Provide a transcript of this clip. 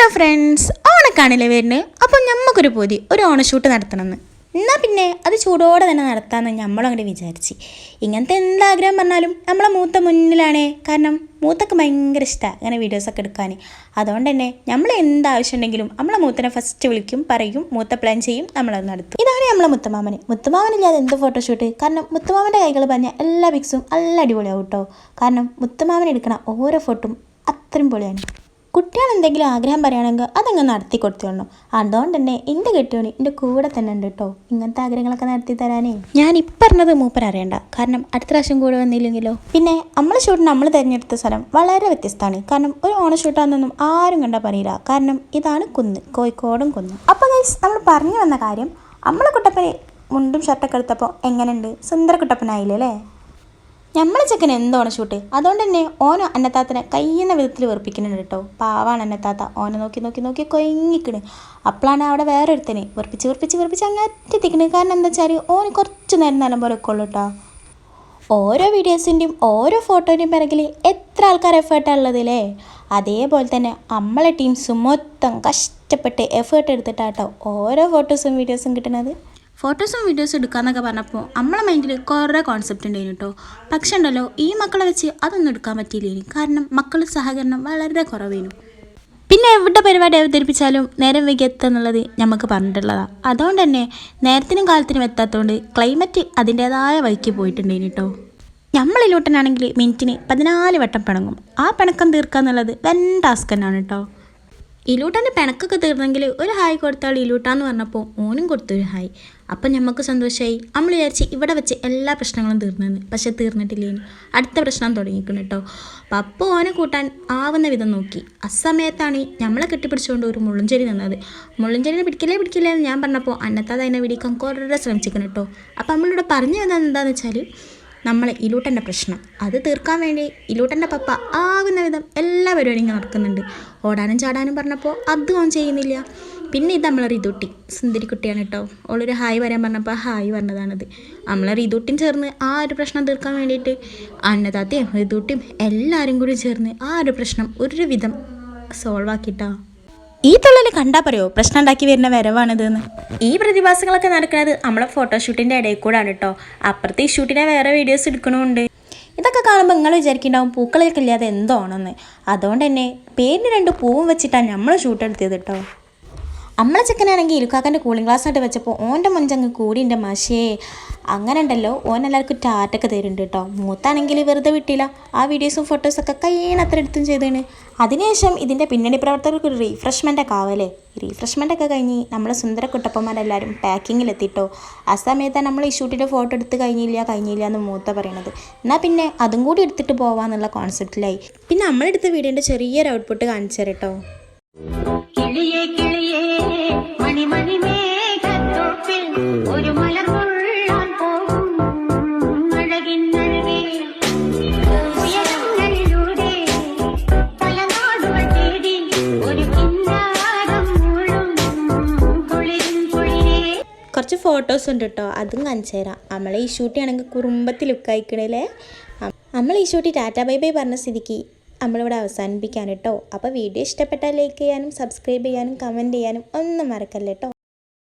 Hello friends, ഓണക്കാണില്ലേ വരുന്നത്. അപ്പോൾ ഞമ്മക്കൊരു പൂതി ഒരു ഓണഷൂട്ട് നടത്തണമെന്ന്. എന്നാൽ പിന്നെ അത് ചൂടോടെ തന്നെ നടത്താമെന്ന് നമ്മളങ്ങനെ വിചാരിച്ച്. ഇങ്ങനത്തെ എന്താഗ്രഹം പറഞ്ഞാലും നമ്മളെ മൂത്ത മുന്നിലാണേ. കാരണം മൂത്തൊക്കെ ഭയങ്കര ഇഷ്ടമാണ് ഇങ്ങനെ വീഡിയോസൊക്കെ എടുക്കാൻ. അതുകൊണ്ട് തന്നെ നമ്മൾ എന്താവശ്യം ഉണ്ടെങ്കിലും നമ്മളെ മൂത്തനെ ഫസ്റ്റ് വിളിക്കും, പറയും, മൂത്ത പ്ലാൻ ചെയ്യും, നമ്മളത് നടത്തും. ഇതാണ് നമ്മളെ മുത്തുമാമനില്ലാതെ എന്ത് ഫോട്ടോഷൂട്ട്. കാരണം മുത്തുമാമൻ്റെ കൈകൾ പറഞ്ഞാൽ എല്ലാ പിക്സും നല്ല അടിപൊളിയാവും കേട്ടോ. കാരണം മുത്തുമാമൻ എടുക്കണ ഓരോ ഫോട്ടോയും അത്രയും പൊളിയാണ്. കുട്ടികൾ എന്തെങ്കിലും ആഗ്രഹം പറയുകയാണെങ്കിൽ അതങ്ങ് നടത്തി കൊടുത്തോളണം. അതുകൊണ്ട് തന്നെ എൻ്റെ കെട്ടിയോണി എൻ്റെ കൂടെ തന്നെ ഉണ്ട് കേട്ടോ, ഇങ്ങനത്തെ ആഗ്രഹങ്ങളൊക്കെ നടത്തി തരാനേ. ഞാൻ ഇപ്പം പറഞ്ഞത് മൂപ്പർ അറിയണ്ട, കാരണം അടുത്ത പ്രാവശ്യം കൂടെ വന്നില്ലെങ്കിലോ. പിന്നെ നമ്മളെ ഷൂട്ടിന് നമ്മൾ തിരഞ്ഞെടുത്ത സ്ഥലം വളരെ വ്യത്യസ്തമാണ്. കാരണം ഒരു ഓണ ഷൂട്ടാണെന്നൊന്നും ആരും കണ്ടാൽ പറയില്ല. കാരണം ഇതാണ് കുന്ന്, കോഴിക്കോടും കുന്ന്. അപ്പോൾ നമ്മൾ പറഞ്ഞു വന്ന കാര്യം, നമ്മളെ കുട്ടപ്പനെ മുണ്ടും ഷർട്ടൊക്കെ എടുത്തപ്പോൾ എങ്ങനെയുണ്ട്, സുന്ദര കുട്ടപ്പനായില്ലേ അല്ലേ. നമ്മളെ ചെക്കന് എന്തോണം ഷൂട്ട്. അതുകൊണ്ട് തന്നെ ഓനോ അന്നത്താത്തനെ കയ്യുന്ന വിധത്തിൽ വെറുപ്പിക്കുന്നുണ്ട് കേട്ടോ. പാവാണ് അന്നത്താത്ത. ഓനെ നോക്കി നോക്കി നോക്കി കൊയങ്ങിക്കണ്. അപ്പോഴാണ് അവിടെ വേറെ ഒരുത്തനെ വെറുപ്പിച്ച് അങ്ങെത്തിക്കണ്. കാരണം എന്താ വെച്ചാൽ ഓന് കുറച്ച് നേരം നല്ല പോലെ ഒക്കെ ഉള്ളൂ കേട്ടോ. ഓരോ വീഡിയോസിൻ്റെയും ഓരോ ഫോട്ടോൻ്റെയും പിറകിൽ എത്ര ആൾക്കാർ എഫേർട്ടാണ് ഉള്ളതില്ലേ. അതേപോലെ തന്നെ നമ്മളെ ടീംസ് മൊത്തം കഷ്ടപ്പെട്ട് എഫേർട്ട് എടുത്തിട്ടാട്ടോ ഓരോ ഫോട്ടോസും വീഡിയോസും കിട്ടുന്നത്. ഫോട്ടോസും വീഡിയോസും എടുക്കാമെന്നൊക്കെ പറഞ്ഞപ്പോൾ നമ്മളെ മൈൻഡിൽ കുറേ കോൺസെപ്റ്റ് ഉണ്ടായിരുന്നു കേട്ടോ. പക്ഷെ ഉണ്ടല്ലോ, ഈ മക്കളെ വെച്ച് അതൊന്നും എടുക്കാൻ പറ്റിയില്ലേനി. കാരണം മക്കൾ സഹകരണം വളരെ കുറവേനു. പിന്നെ എവിടെ പരിപാടി അവതരിപ്പിച്ചാലും നേരം വൈകി എത്തുന്നുള്ളത് നമുക്ക് പറഞ്ഞിട്ടുള്ളതാണ്. അതുകൊണ്ട് തന്നെ നേരത്തിനും കാലത്തിനും എത്താത്തതുകൊണ്ട് ക്ലൈമറ്റ് അതിൻ്റേതായ വഴിക്ക് പോയിട്ടുണ്ടേനി കേട്ടോ. നമ്മളിലൂട്ടനാണെങ്കിൽ മിനിറ്റിന് 14 വട്ടം പിണങ്ങും. ആ പിണക്കം തീർക്കുക എന്നുള്ളത് വൻ ടാസ്ക് തന്നെയാണ് കേട്ടോ. ഇലൂട്ടൻ്റെ പിണക്കൊക്കെ തീർന്നെങ്കിൽ ഒരു ഹായ് കൊടുത്താൽ ഇലൂട്ടാന്ന് പറഞ്ഞപ്പോൾ ഓനും കൊടുത്തൊരു ഹായ്. അപ്പം നമുക്ക് സന്തോഷമായി. നമ്മൾ വിചാരിച്ച് ഇവിടെ വെച്ച് എല്ലാ പ്രശ്നങ്ങളും തീർന്നെന്ന്. പക്ഷെ തീർന്നിട്ടില്ലേന്, അടുത്ത പ്രശ്നം തുടങ്ങിക്കണം കേട്ടോ. അപ്പം അപ്പോൾ ഓനെ കൂട്ടാൻ ആവുന്ന വിധം നോക്കി. അസമയത്താണ് നമ്മളെ കെട്ടിപ്പിടിച്ചുകൊണ്ട് ഒരു മുള്ളഞ്ചേരി നിന്നത്. മുള്ളഞ്ചേരിനെ പിടിക്കില്ലേ എന്ന് ഞാൻ പറഞ്ഞപ്പോൾ അന്നത്താതെ അതിനെ പിടിക്കാൻ കുറേ ശ്രമിച്ചിരിക്കണം കേട്ടോ. അപ്പം നമ്മളിവിടെ പറഞ്ഞു വന്നത് എന്താണെന്ന് വെച്ചാൽ, നമ്മളെ ഇലൂട്ടൻ്റെ പ്രശ്നം അത് തീർക്കാൻ വേണ്ടി ഇലൂട്ടൻ്റെ പപ്പ ആകുന്ന വിധം എല്ലാ പരിപാടിയും നടക്കുന്നുണ്ട്. ഓടാനും ചാടാനും പറഞ്ഞപ്പോൾ അത് ഓൻ ചെയ്യുന്നില്ല. പിന്നെ ഇത് നമ്മളെ റിതുട്ടി സുന്ദരിക്കുട്ടിയാണ് കേട്ടോ. ഓളൊരു ഹായ് വരാൻ പറഞ്ഞപ്പോൾ ഹായ് പറഞ്ഞതാണത്. നമ്മളെ റിതുട്ടിയും ചേർന്ന് ആ ഒരു പ്രശ്നം തീർക്കാൻ വേണ്ടിയിട്ട് അന്നതാത്തയും റിതുട്ടിയും എല്ലാവരും കൂടി ചേർന്ന് ആ ഒരു പ്രശ്നം ഒരുവിധം സോൾവ് ആക്കിയിട്ടാ. ഈ തൊള്ളിൽ കണ്ടാൽ പറയോ പ്രശ്നം ഉണ്ടാക്കി വരുന്ന വരവാണിതെന്ന്. ഈ പ്രതിഭാസങ്ങളൊക്കെ നടക്കുന്നത് നമ്മളെ ഫോട്ടോഷൂട്ടിൻ്റെ ഇടയിൽ കൂടാണ് കേട്ടോ. അപ്പുറത്തെ ഈ ഷൂട്ടിനെ വേറെ വീഡിയോസ് എടുക്കണമുണ്ട്. ഇതൊക്കെ കാണുമ്പോൾ നിങ്ങൾ വിചാരിക്കുന്നുണ്ടാവും പൂക്കളൊക്കെ ഇല്ലാതെ എന്തോണെന്ന്. അതുകൊണ്ട് തന്നെ പേരിന് 2 പൂവും വെച്ചിട്ടാണ് നമ്മൾ ഷൂട്ട് എടുത്തത് കേട്ടോ. നമ്മളെ ചെക്കനാണെങ്കിൽ ഇലുക്കാക്കൻ്റെ കൂളിംഗ് ഗ്ലാസ് ആയിട്ട് വെച്ചപ്പോൾ ഓൻ്റെ മൊഞ്ചങ്ങ് കൂടി എൻ്റെ മാഷേ. അങ്ങനെ ഉണ്ടല്ലോ, ഓൻ എല്ലാവർക്കും ടാറ്റൊക്കെ തരുന്നുണ്ട് കേട്ടോ. മൂത്താണെങ്കിൽ വെറുതെ വിട്ടില്ല. ആ വീഡിയോസും ഫോട്ടോസൊക്കെ കയ്യണത്ര എടുത്തും ചെയ്തേണ്. അതിനുശേഷം ഇതിൻ്റെ പിന്നണി പ്രവർത്തകർക്ക് ഒരു റീഫ്രഷ്മെൻ്റൊക്കെ ആവല്ലേ. റീഫ്രഷ്മെൻ്റൊക്കെ കഴിഞ്ഞ് നമ്മളെ സുന്ദര കുട്ടപ്പന്മാരെല്ലാവരും പാക്കിങ്ങിലെത്തിട്ടോ. ആ സമയത്താണ് നമ്മൾ ഈ ഷൂട്ടിൻ്റെ ഫോട്ടോ എടുത്ത് കഴിഞ്ഞില്ല എന്ന് മൂത്ത പറയണത്. എന്നാൽ പിന്നെ അതും കൂടി എടുത്തിട്ട് പോവാന്നുള്ള കോൺസെപ്റ്റിലായി. പിന്നെ നമ്മളെടുത്ത വീഡിയോൻ്റെ ചെറിയൊരു ഔട്ട്പുട്ട് കാണിച്ചു തരാം കേട്ടോ. കിളിയേ കിളിയേ മണിമണി മേഘത്തോപ്പിൽ ഒരു മലർ കൊള്ളാൻ പോകും അഴകിന്നഴകേ ഉയരങ്ങളിലൂടെ പല നാടുകൾ തേടി ഒരു കിന്നാരം മൂളും കുളിരും കുളിരേ. കുറച്ച് ഫോട്ടോസ് ഉണ്ട് കേട്ടോ, അതും കാണിച്ചു തരാം. നമ്മളെ ഈ ഷൂട്ടിയാണെങ്കിൽ കുറുമ്പത്തിൽ ലുക്കായിക്കണല്ലേ. നമ്മൾ ഈ ഷൂട്ടി ടാറ്റ ബൈ ബൈ പറഞ്ഞ സ്ഥിതിക്ക് നമ്മളിവിടെ അവസാനിപ്പിക്കാൻ കേട്ടോ. അപ്പോൾ വീഡിയോ ഇഷ്ടപ്പെട്ടാൽ ലൈക്ക് ചെയ്യാനും സബ്സ്ക്രൈബ് ചെയ്യാനും കമൻറ്റ് ചെയ്യാനും ഒന്നും മറക്കല്ലേ കേട്ടോ.